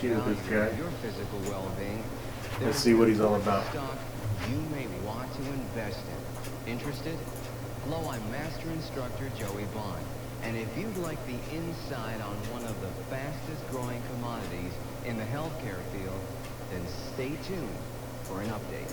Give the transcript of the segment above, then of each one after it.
cheat with this guy. Your physical well-being. Let's see what he's all about. Stock you may want to invest in. Interested? Hello, I'm Master Instructor Joey Bond. And if you'd like the inside on one of the fastest growing commodities in the healthcare field, then stay tuned for an update.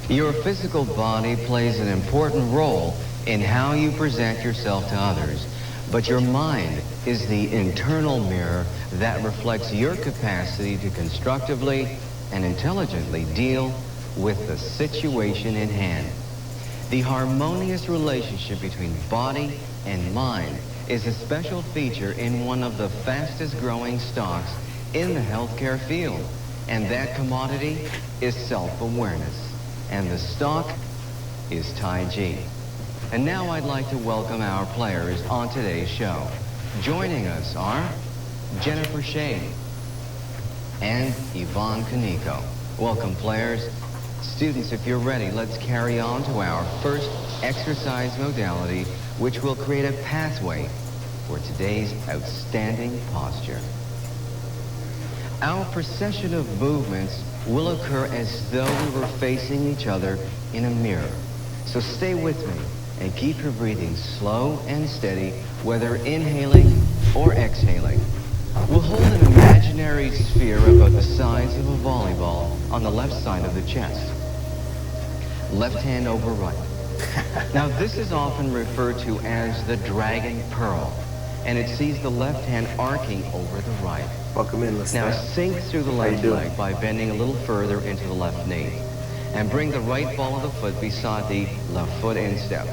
Your physical body plays an important role in how you present yourself to others, but your mind is the internal mirror that reflects your capacity to constructively and intelligently deal with the situation in hand. The harmonious relationship between body and mind is a special feature in one of the fastest growing stocks in the healthcare field, and that commodity is self-awareness. And the stock is Tai Chi. And now I'd like to welcome our players on today's show. Joining us are Jennifer Shade and Yvonne Kaneko. Welcome, players. Students, if you're ready, let's carry on to our first exercise modality, which will create a pathway for today's outstanding posture. Our procession of movements will occur as though we were facing each other in a mirror. So stay with me and keep your breathing slow and steady, whether inhaling or exhaling. We'll hold an imaginary sphere about the size of a volleyball on the left side of the chest. Left hand over right. Now this is often referred to as the dragon pearl, and it sees the left hand arcing over the right. Welcome in, let's Now start. sink through the left leg by bending a little further into the left knee. And bring the right ball of the foot beside the left foot instep.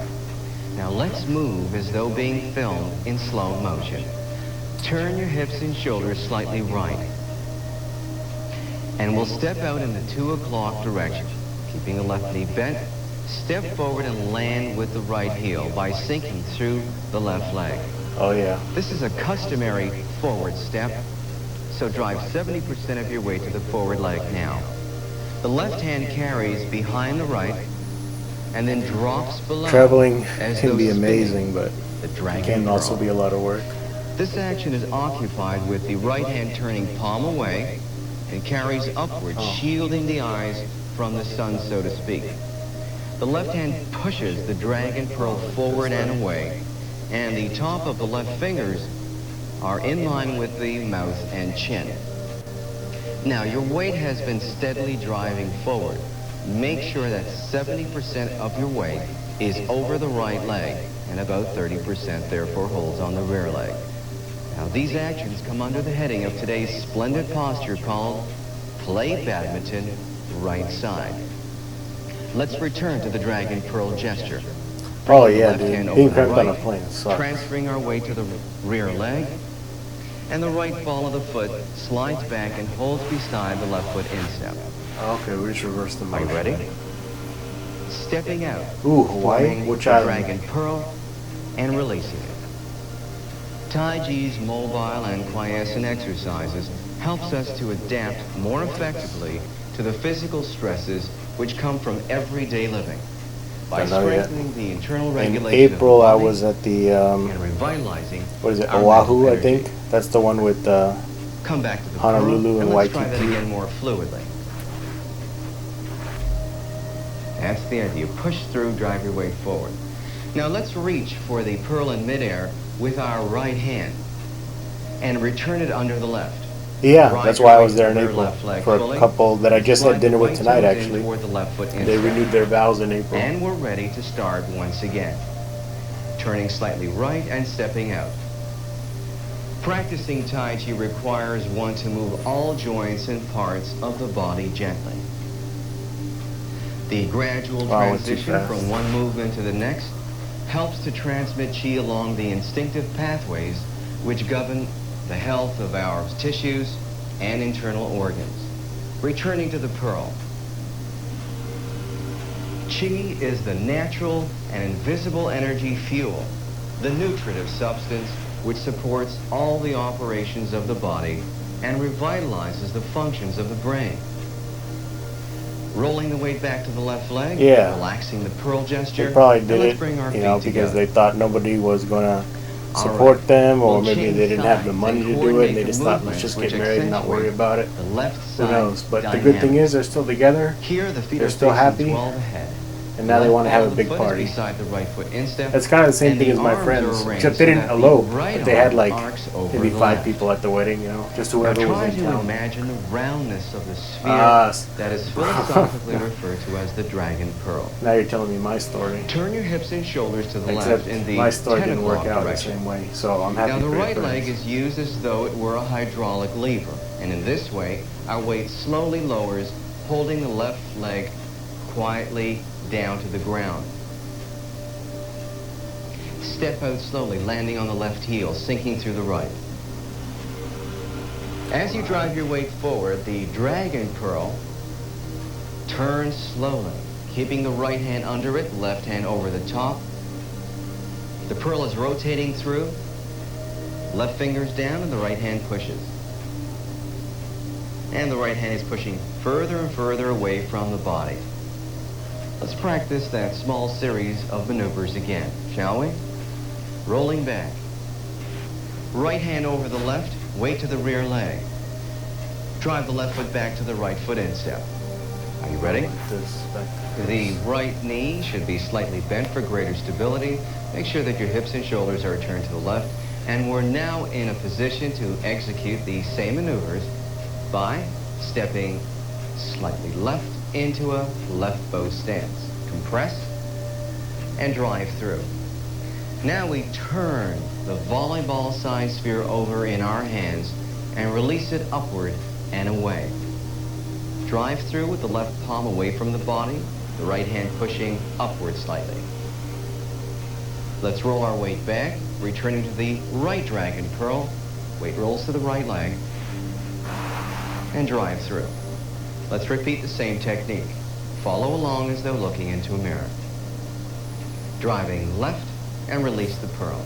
Now let's move as though being filmed in slow motion. Turn your hips and shoulders slightly right. And we'll step out in the 2 o'clock direction. Keeping the left knee bent, step forward and land with the right heel by sinking through the left leg. Oh yeah. This is a customary forward step, so drive 70% of your weight to the forward leg now. The left hand carries behind the right and then drops below. Traveling as can though be spinning amazing, but the it dragon can also pearl. be a lot of work. This action is occupied with the right hand turning palm away and carries upward, shielding the eyes from the sun, so to speak. The left hand pushes the dragon pearl forward and away, and the top of the left fingers are in line with the mouth and chin. Now, your weight has been steadily driving forward. Make sure that 70% of your weight is over the right leg, and about 30% therefore holds on the rear leg. Now, these actions come under the heading of today's splendid posture called Play Badminton Right Side. Let's return to the dragon pearl gesture. Oh The yeah, left dude. hand Being over the cramped on a right, plane sucks. transferring our weight to the rear leg, and the right ball of the foot slides back and holds beside the left foot instep. Okay, we just reversed the Are motion. you ready? Stepping out, Ooh, Hawaii? forming Which the island? dragon pearl, and releasing it. Tai Chi's mobile and quiescent exercises helps us to adapt more effectively to the physical stresses which come from everyday living. By Don't know yet. strengthening the internal In regulation April, of I the body was at the, and revitalizing what is it, our Oahu, mental I energy. think? That's the one with, Come back to the Honolulu pearl, and let's try that Waikiki. again more fluidly. That's the idea. Push through, drive your weight forward. Now let's reach for the pearl in midair with our right hand and return it under the left. yeah, Ride that's your why I weight was to there in the rear April left leg for fully. a couple that I just Slide had dinner the with right tonight, toes in actually. toward the left foot They instep. renewed their vows in April. And we're ready to start once again. Turning slightly right and stepping out. Practicing Tai Chi requires one to move all joints and parts of the body gently. The gradual Wow, I went too transition fast. from one movement to the next helps to transmit chi along the instinctive pathways which govern the health of our tissues and internal organs. Returning to the pearl. Qi is the natural and invisible energy fuel, the nutritive substance which supports all the operations of the body and revitalizes the functions of the brain. Rolling the weight back to the left leg, relaxing the pearl gesture. They probably did let's it, bring our you know, feet because together. they thought nobody was going to All support right. them, or We'll maybe change they didn't have the sides money and to do it, coordinate and they the just thought, let's movements just which get married and not worry accentuate about it. The left Who side knows? But the dynamics. good thing is they're still together. Here, the feet They're are still facing happy, 12 ahead. and now they want to have a Left big foot is party. beside the right foot instep, That's kind of the same and thing the as my arms friends, are arranged except they so didn't that the elope, right but they had arm like arcs over maybe the 5 left. people at the wedding, you know, just Now whoever was try in to town. imagine the roundness of the sphere Ah, that is philosophically referred to as the dragon pearl. Now you're telling me my story. Turn your hips and shoulders to the Except left in the my story 10 didn't work o'clock out direction. the same way, so I'm happy Now the for your right leg friends. is used as though it were a hydraulic lever, and in this way, our weight slowly lowers, holding the left leg quietly down to the ground. Step out slowly, landing on the left heel, sinking through the right. As you drive your weight forward, the dragon pearl turns slowly, keeping the right hand under it, left hand over the top. The pearl is rotating through, left finger's down, and the right hand pushes. And the right hand is pushing further and further away from the body. Let's practice that small series of maneuvers again, shall we? Rolling back. Right hand over the left, weight to the rear leg. Drive the left foot back to the right foot instep. Are you ready? The right knee should be slightly bent for greater stability. Make sure that your hips and shoulders are turned to the left. And we're now in a position to execute these same maneuvers by stepping slightly left into a left bow stance. Compress and drive through. Now we turn the volleyball-sized sphere over in our hands and release it upward and away. Drive through with the left palm away from the body, the right hand pushing upward slightly. Let's roll our weight back, returning to the right dragon pearl. Weight rolls to the right leg and drive through. Let's repeat the same technique. Follow along as though looking into a mirror. Driving left and release the pearl.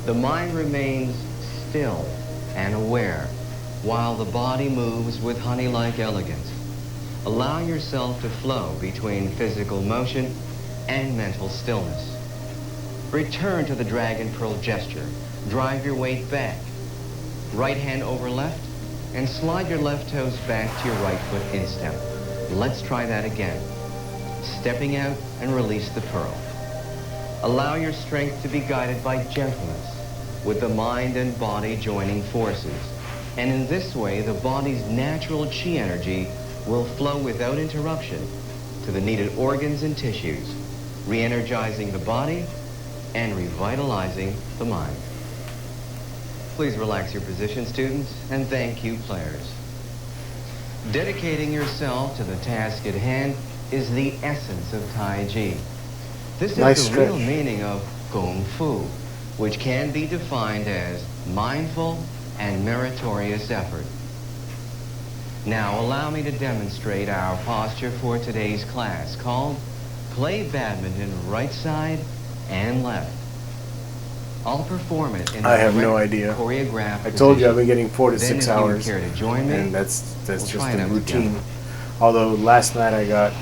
The mind remains still and aware while the body moves with honey-like elegance. Allow yourself to flow between physical motion and mental stillness. Return to the dragon pearl gesture. Drive your weight back. Right hand over left and slide your left toes back to your right foot instep. Let's try that again. Stepping out and release the pearl. Allow your strength to be guided by gentleness, with the mind and body joining forces. And in this way, the body's natural chi energy will flow without interruption to the needed organs and tissues, re-energizing the body and revitalizing the mind. Please relax your position, students, and thank you, players. Dedicating yourself to the task at hand is the essence of Tai Chi. This is the real meaning of Kung Fu, which can be defined as mindful and meritorious effort. Now allow me to demonstrate our posture for today's class called Play Badminton Right Side and Left. I'll perform it in I have no idea. choreographed I told you I've position. been getting 4 to Then 6 if you would hours, care to join me, and that's we'll just try it the out routine. together. Although last night I got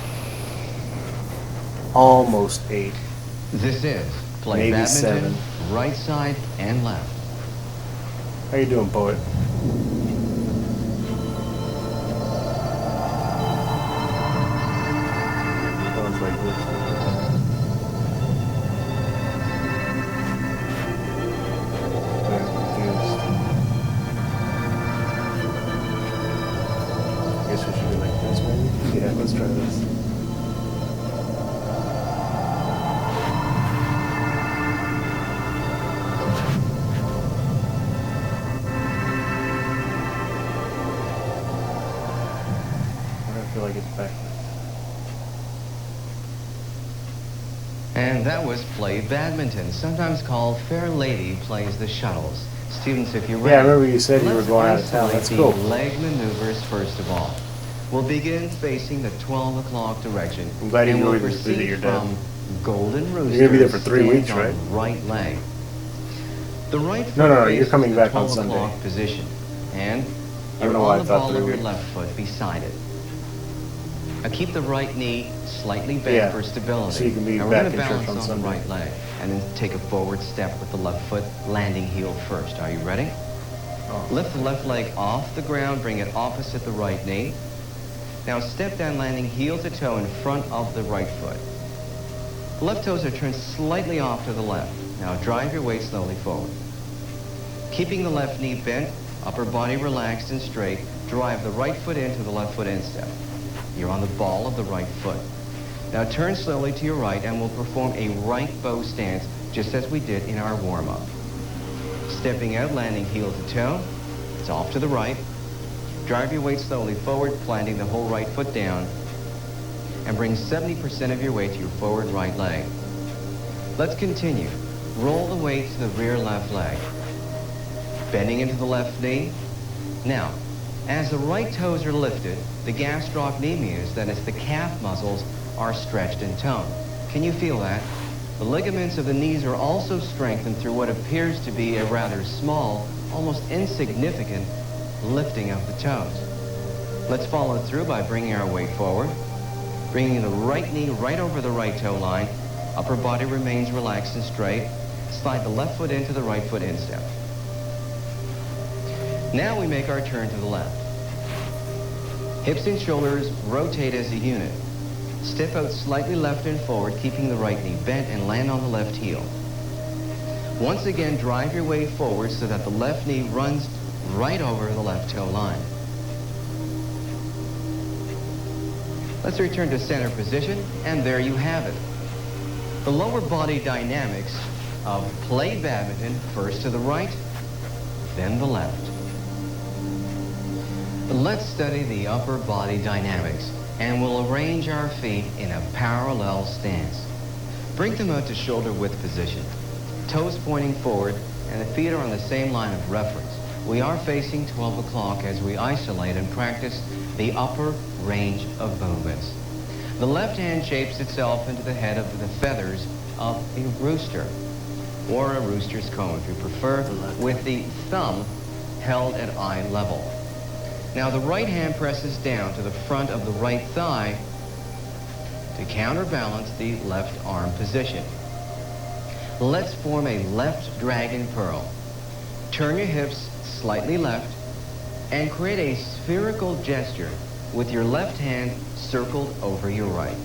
almost 8. This is Play Maybe Badminton 7. Right Side and Left. How you doing, poet? Sounds like this. I'm confused. I guess we should be like this, maybe? Yeah, let's try this. I feel like it's backwards. And that was Play Badminton, sometimes called Fair Lady Plays the Shuttles. Students, if you're ready, Yeah, I remember you said you were let's going out of town. isolate That's the cool. leg maneuvers first of all. We'll begin facing the 12 o'clock direction. I'm glad you and we'll enjoyed this visit proceed your dad. from Golden Rooster. You're gonna be there for 3 stand weeks, on right? Right leg. The right foot No, you're faces coming the back on 12 Sunday. o'clock position, and I don't you're know why on I the thought ball 3 of your weeks. left foot beside it. Now keep the right knee slightly bent Yeah, for stability. so you can be now back we're going to in church balance on on Sunday. the right leg, and then take a forward step with the left foot, landing heel first. Are you ready? Oh. Lift the left leg off the ground, bring it opposite the right knee. Now step down, landing heel to toe in front of the right foot. The left toes are turned slightly off to the left. Now drive your weight slowly forward. Keeping the left knee bent, upper body relaxed and straight, drive the right foot into the left foot instep. You're on the ball of the right foot. Now turn slowly to your right and we'll perform a right bow stance just as we did in our warm-up. Stepping out, landing heel to toe. It's off to the right. Drive your weight slowly forward, planting the whole right foot down, and bring 70% of your weight to your forward right leg. Let's continue. Roll the weight to the rear left leg. Bending into the left knee. Now, as the right toes are lifted, the gastrocnemius, that is the calf muscles, are stretched and toned. Can you feel that? The ligaments of the knees are also strengthened through what appears to be a rather small, almost insignificant lifting of the toes. Let's follow through by bringing our weight forward, bringing the right knee right over the right toe line. Upper body remains relaxed and straight. Slide the left foot into the right foot instep. Now we make our turn to the left. Hips and shoulders rotate as a unit. Step out slightly left and forward, keeping the right knee bent, and land on the left heel. Once again, drive your weight forward so that the left knee runs right over the left toe line. Let's return to center position, and there you have it. The lower body dynamics of play badminton, first to the right, then the left. Let's study the upper body dynamics, and we'll arrange our feet in a parallel stance. Bring them out to shoulder width position. Toes pointing forward, and the feet are on the same line of reference. We are facing 12 o'clock as we isolate and practice the upper range of movements. The left hand shapes itself into the head of the feathers of a rooster, or a rooster's comb if you prefer, with the thumb held at eye level. Now the right hand presses down to the front of the right thigh to counterbalance the left arm position. Let's form a left dragon pearl. Turn your hips slightly left and create a spherical gesture with your left hand circled over your right.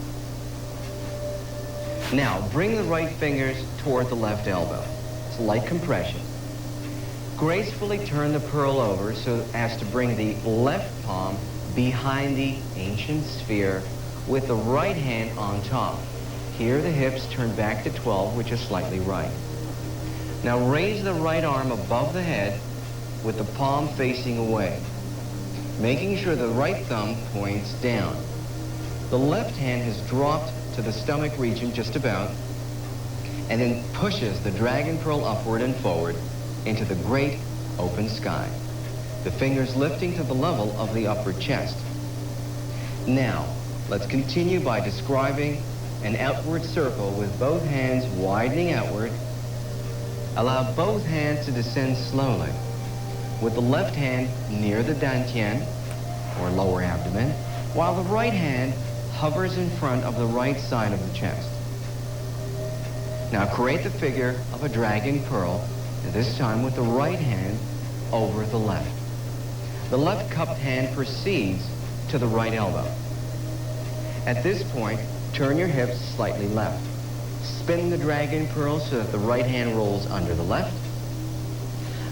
Now bring the right fingers toward the left elbow. It's light compression. Gracefully turn the pearl over so as to bring the left palm behind the ancient sphere with the right hand on top. Here the hips turn back to 12, which is slightly right. Now raise the right arm above the head with the palm facing away, making sure the right thumb points down. The left hand has dropped to the stomach region just about, and then pushes the dragon pearl upward and forward into the great open sky, the fingers lifting to the level of the upper chest. Now, let's continue by describing an outward circle with both hands widening outward. Allow both hands to descend slowly, with the left hand near the dantian, or lower abdomen, while the right hand hovers in front of the right side of the chest. Now create the figure of a dragon pearl, this time with the right hand over the left. The left cupped hand proceeds to the right elbow. At this point, turn your hips slightly left. Spin the dragon pearl so that the right hand rolls under the left.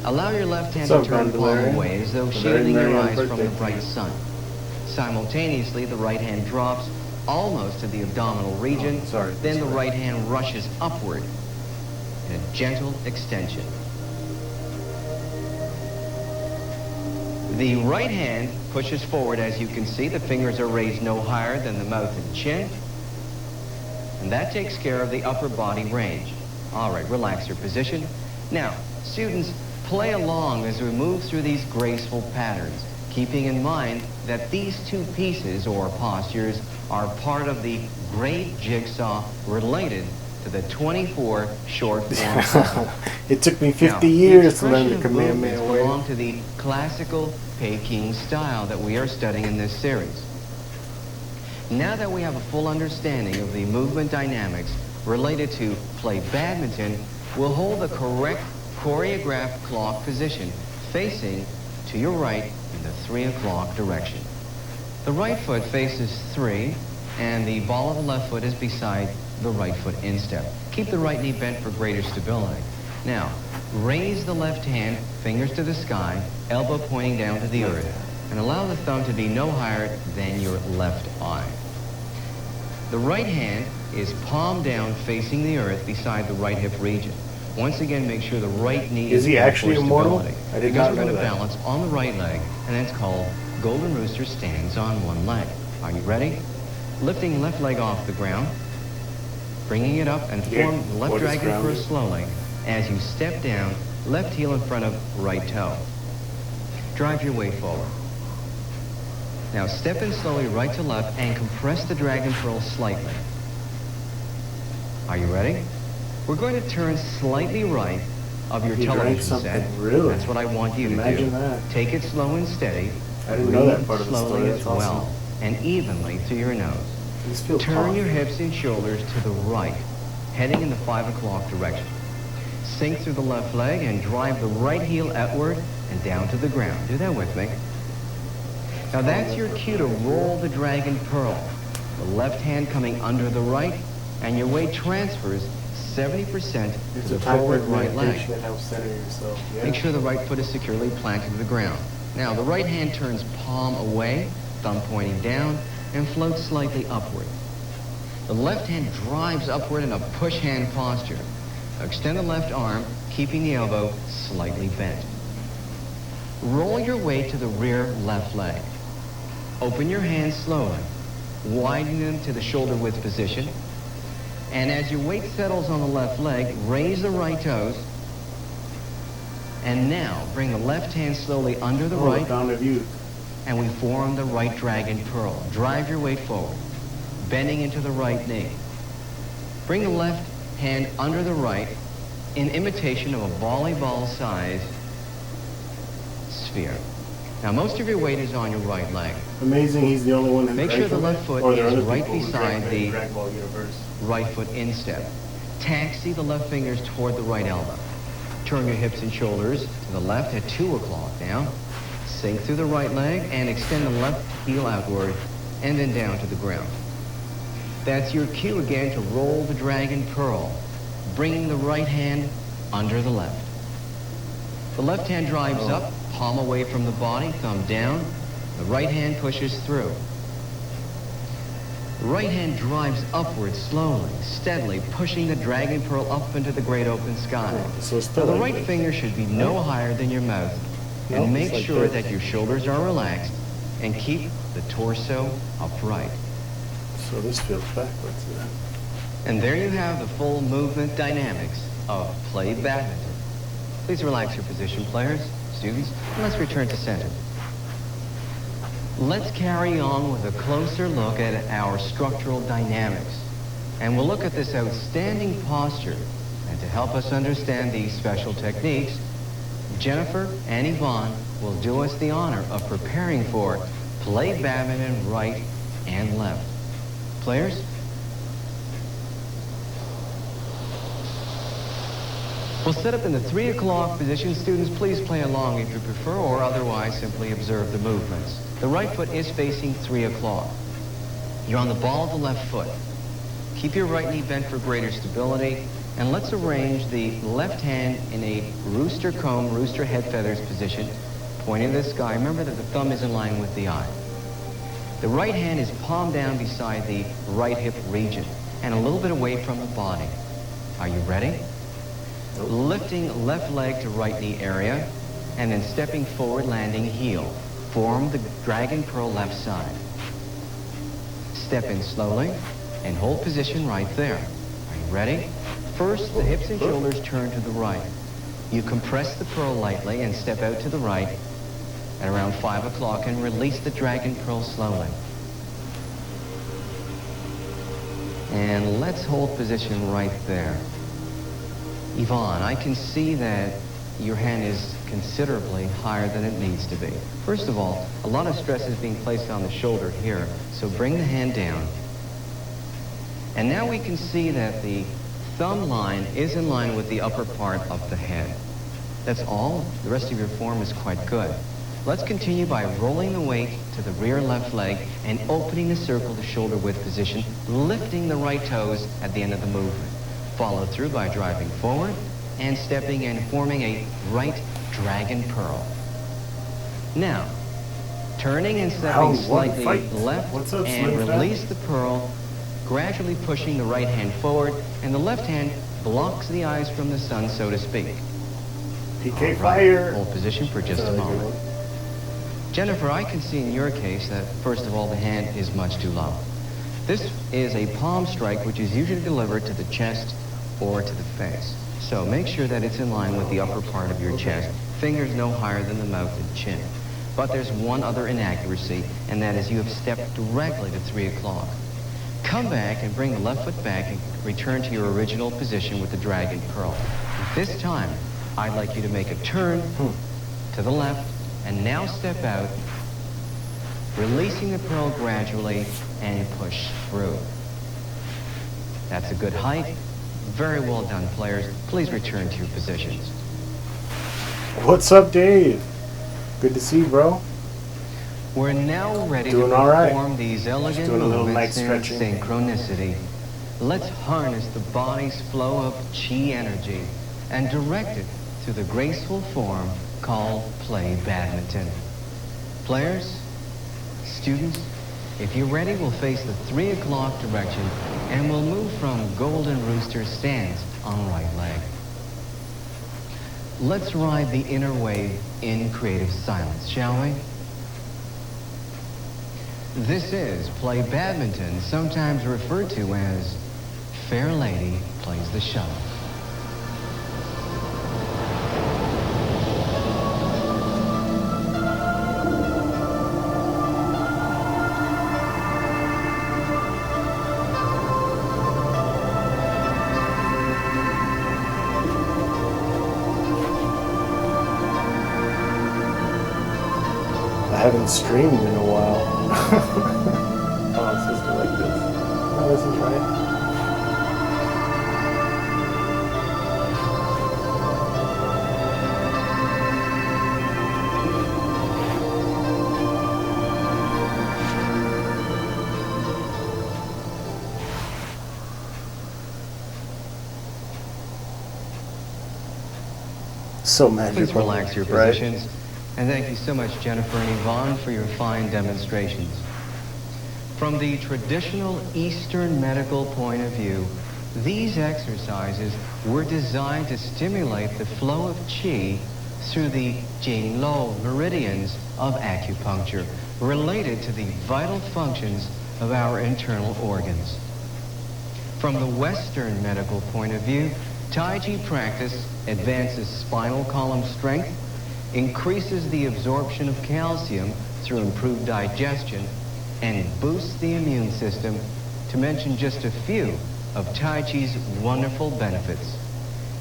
Allow your left hand to turn palm away as though shielding your eyes from the bright sun. Simultaneously, the right hand drops almost to the abdominal region. Then the right hand rushes upward in a gentle extension. The right hand pushes forward, as you can see. The fingers are raised no higher than the mouth and chin. And that takes care of the upper body range. All right, relax your position. Now, students, play along as we move through these graceful patterns. keeping in mind that these two pieces or postures are part of the great jigsaw related to the 24 short form puzzle. It took me 50 Now, years to learn the expression of Kamehameha movements way. belong to the classical Peking style that we are studying in this series. Now that we have a full understanding of the movement dynamics related to play badminton, we'll hold the correct choreographed clock position facing to your right in the 3 o'clock direction. The right foot faces 3, and the ball of the left foot is beside the right foot instep. Keep the right knee bent for greater stability. Now, raise the left hand, fingers to the sky, elbow pointing down to the earth, and allow the thumb to be no higher than your left eye. The right hand is palm down facing the earth beside the right hip region. Once again, make sure the right knee Is he bent actually for immortal? stability. I did because not we're know going to that. balance on the right leg, and that's called Golden Rooster stands on one leg. Are you ready? Lifting left leg off the ground, bringing it up and Yeah, form the left what is dragon grounded? first slowly as you step down, left heel in front of right toe. Drive your weight forward. Now step in slowly right to left and compress the dragon pearl slightly. Are you ready? We're going to turn slightly right of your You drank television something, set. really? That's what I want you to Imagine do. that. Take it slow and steady. I didn't know that Breathe part of the slowly story. as That's awesome. well, and evenly through your nose. These feel Turn tough. your hips and shoulders to the right, heading in the 5 o'clock direction. Sink through the left leg and drive the right heel outward and down to the ground. Do that with me. Now that's your cue to roll the dragon pearl. The left hand coming under the right, and your weight transfers 70% to It's the a type forward of right leg. meditation that helps center yourself. Yeah. Make sure the right foot is securely planted to the ground. Now, the right hand turns palm away, thumb pointing down, and floats slightly upward. The left hand drives upward in a push hand posture. Now, extend the left arm, keeping the elbow slightly bent. Roll your weight to the rear left leg. Open your hands slowly, widening them to the shoulder width position. And as your weight settles on the left leg, raise the right toes. And now, bring the left hand slowly under the Oh, right, the Fountain of Youth. and we form the right dragon pearl. Drive your weight forward, bending into the right knee. Bring the left hand under the right in imitation of a volleyball-sized sphere. Now, most of your weight is on your right leg. Amazing, he's the only one who Make drank sure the from left it? foot Or there are is other right people who beside drank the in Dragon Ball universe. right foot instep. Taxi the left fingers toward the right elbow. Turn your hips and shoulders to the left at 2 o'clock now. Sink through the right leg and extend the left heel outward and then down to the ground. That's your cue again to roll the dragon pearl, bringing the right hand under the left. The left hand drives up, palm away from the body, thumb down. The right hand pushes through. The right hand drives upward slowly, steadily, pushing the dragon pearl up into the great open sky. So it's Now, still the like right this. finger should be no higher than your mouth. No, And it's make like sure this. that your shoulders are relaxed and keep the torso upright. So this feels backwards. Yeah. And there you have the full movement dynamics of play badminton. Please relax your position, players, students, and let's return to center. Let's carry on with a closer look at our structural dynamics. And we'll look at this outstanding posture. And to help us understand these special techniques, Jennifer and Yvonne will do us the honor of preparing for play badminton right and left. Players? We'll set up in the 3 o'clock position. Students, please play along if you prefer, or otherwise simply observe the movements. The right foot is facing 3 o'clock. You're on the ball of the left foot. Keep your right knee bent for greater stability, and let's arrange the left hand in a rooster comb, rooster head feathers position, pointing to the sky. Remember that the thumb is in line with the eye. The right hand is palm down beside the right hip region and a little bit away from the body. Are you ready? Lifting left leg to right knee area and then stepping forward, landing heel. Form the dragon pearl left side. Step in slowly and hold position right there. Are you ready? First, the hips and shoulders turn to the right. You compress the pearl lightly and step out to the right at around 5 o'clock and release the dragon pearl slowly. And let's hold position right there. Yvonne, I can see that your hand is considerably higher than it needs to be. First of all, a lot of stress is being placed on the shoulder here, so bring the hand down. And now we can see that the thumb line is in line with the upper part of the head. That's all. The rest of your form is quite good. Let's continue by rolling the weight to the rear left leg and opening the circle to shoulder width position, lifting the right toes at the end of the movement. Follow through by driving forward and stepping in, forming a right dragon pearl. Now, turning and stepping slightly left and release the pearl, gradually pushing the right hand forward, and the left hand blocks the eyes from the sun, so to speak. PK fire. Hold position for just a moment. Jennifer, I can see in your case that, first of all, the hand is much too low. This is a palm strike, which is usually delivered to the chest or to the face. So make sure that it's in line with the upper part of your chest, fingers no higher than the mouth and chin. But there's one other inaccuracy, and that is you have stepped directly to 3 o'clock. Come back and bring the left foot back and return to your original position with the dragon pearl. This time, I'd like you to make a turn to the left and now step out, releasing the pearl gradually and push through. That's a good height. Very well done, players. Please return to your positions. What's up, Dave? Good to see you, bro. We're now ready Doing to all right. perform these elegant Doing a little movements night in stretching. synchronicity. Let's harness the body's flow of chi energy and direct it to the graceful form called play badminton. Players, students, if you're ready, we'll face the 3 o'clock direction and we'll move from golden rooster stance on right leg. Let's ride the inner wave in creative silence, shall we? This is play badminton, sometimes referred to as Fair Lady Plays the Shuttle. I haven't streamed in a while. Oh, it's supposed to be like this. No, this is right. So magical. Please relax your right? positions. And thank you so much, Jennifer and Yvonne, for your fine demonstrations. From the traditional Eastern medical point of view, these exercises were designed to stimulate the flow of qi through the Jing-Lo meridians of acupuncture, related to the vital functions of our internal organs. From the Western medical point of view, Tai Chi practice advances spinal column strength, increases the absorption of calcium through improved digestion, and boosts the immune system, to mention just a few of Tai Chi's wonderful benefits.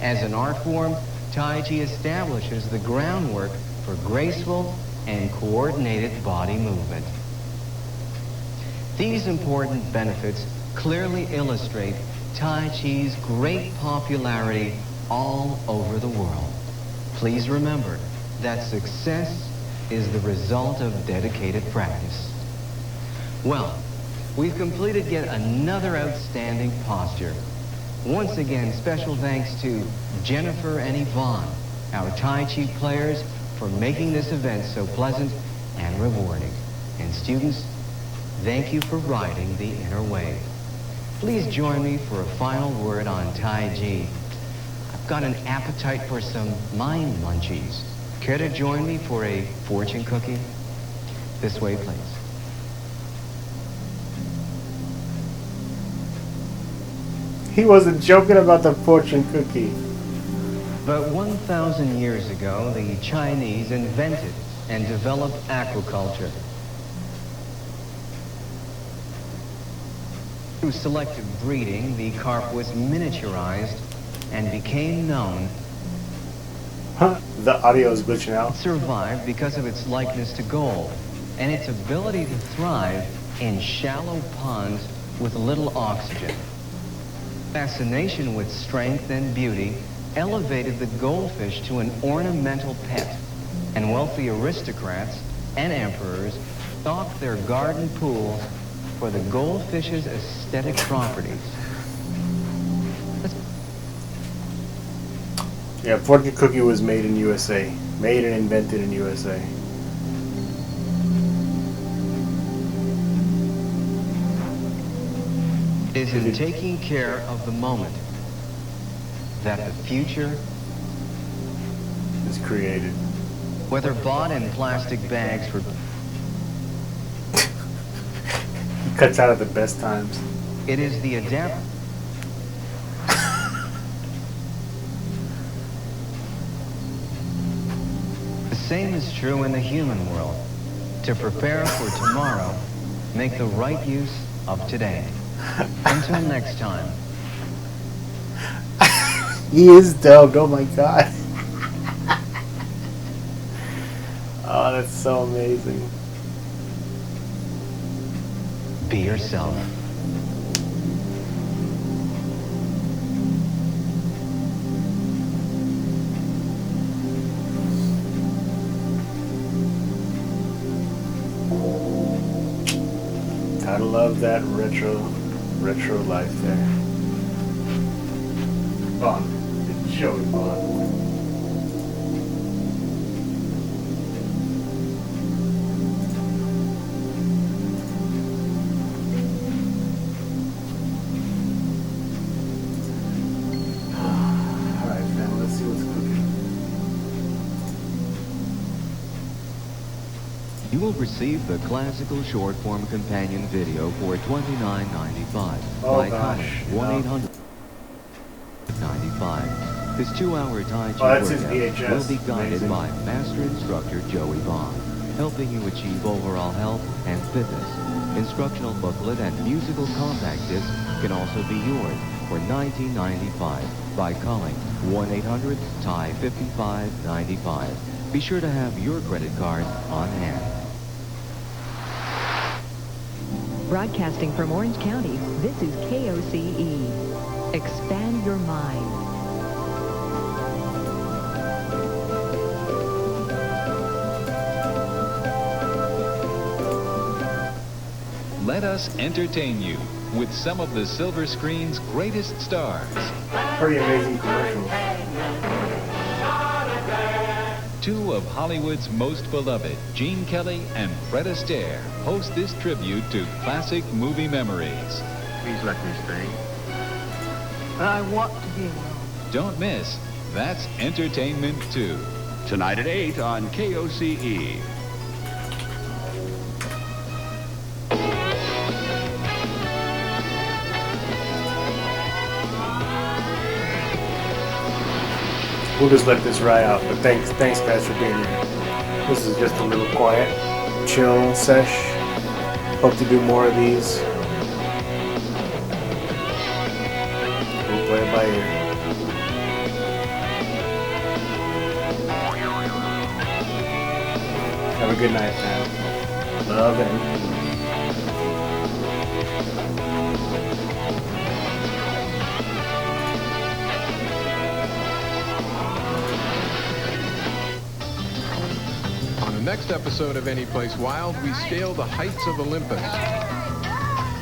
As an art form, Tai Chi establishes the groundwork for graceful and coordinated body movement. These important benefits clearly illustrate Tai Chi's great popularity all over the world. Please remember that success is the result of dedicated practice. Well, we've completed yet another outstanding posture. Once again, special thanks to Jennifer and Yvonne, our Tai Chi players, for making this event so pleasant and rewarding. And students, thank you for riding the inner wave. Please join me for a final word on Tai Chi. I've got an appetite for some mind munchies. Care to join me for a fortune cookie? This way, please. He wasn't joking about the fortune cookie. About 1,000 years ago, the Chinese invented and develop aquaculture. Through selective breeding, the carp was miniaturized and became known. The audio is glitching out. It survived because of its likeness to gold and its ability to thrive in shallow ponds with little oxygen. Fascination with strength and beauty elevated the goldfish to an ornamental pet, and wealthy aristocrats and emperors stocked their garden pools for the goldfish's aesthetic properties. Yeah, fortune cookie was made in USA. Made and invented in USA. It is in taking care of the moment that the future is created. Whether bought in plastic bags for... He cuts out at the best times. It is the adapt... The same is true in the human world. To prepare for tomorrow, make the right use of today. Until next time. He is dubbed, oh my god. Oh, that's so amazing. Be yourself. Gotta love that retro life there. Bond. It's Joey Bond. Alright, fam, let's see what's cooking. You will receive the classical short-form companion video for $29.95 by calling 1-800-95. This 2-hour Tai Chi that's his workout VHS. will be guided Amazing. by Master Instructor Joey Bond, helping you achieve overall health and fitness. Instructional booklet and musical compact disc can also be yours for $19.95 by calling 1-800-TAI-5595. Be sure to have your credit card on hand. Broadcasting from Orange County, this is KOCE. Expand your mind. Let us entertain you with some of the silver screen's greatest stars. Pretty amazing commercial. Two of Hollywood's most beloved, Gene Kelly and Fred Astaire, host this tribute to classic movie memories. Please let me stay. I want to be alone. Don't miss That's Entertainment Too. Tonight at 8 on KOCE. We'll just let this ride out, but thanks guys for being here. This is just a little quiet, chill sesh. Hope to do more of these. We'll play it by ear. Have a good night, fam. Love and Next episode of Any Place Wild, we scale the heights of Olympus.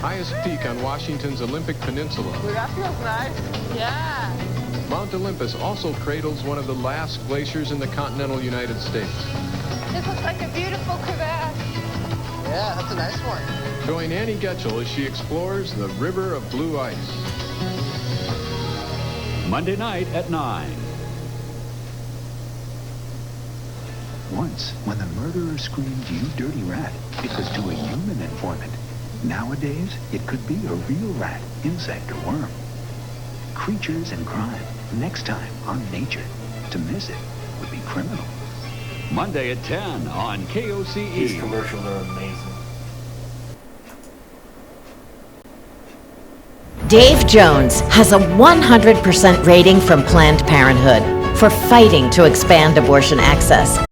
Highest peak on Washington's Olympic Peninsula. Well, that feels nice. Yeah. Mount Olympus also cradles one of the last glaciers in the continental United States. This looks like a beautiful crevasse. Yeah, that's a nice one. Join Annie Getchell as she explores the River of Blue Ice. Monday night at 9. Once, when the murderer screamed, "You dirty rat," it was to a human informant. Nowadays, it could be a real rat, insect, or worm. Creatures and crime. Next time on Nature. To miss it would be criminal. Monday at 10 on KOCE. These commercials are amazing. Dave Jones has a 100% rating from Planned Parenthood for fighting to expand abortion access.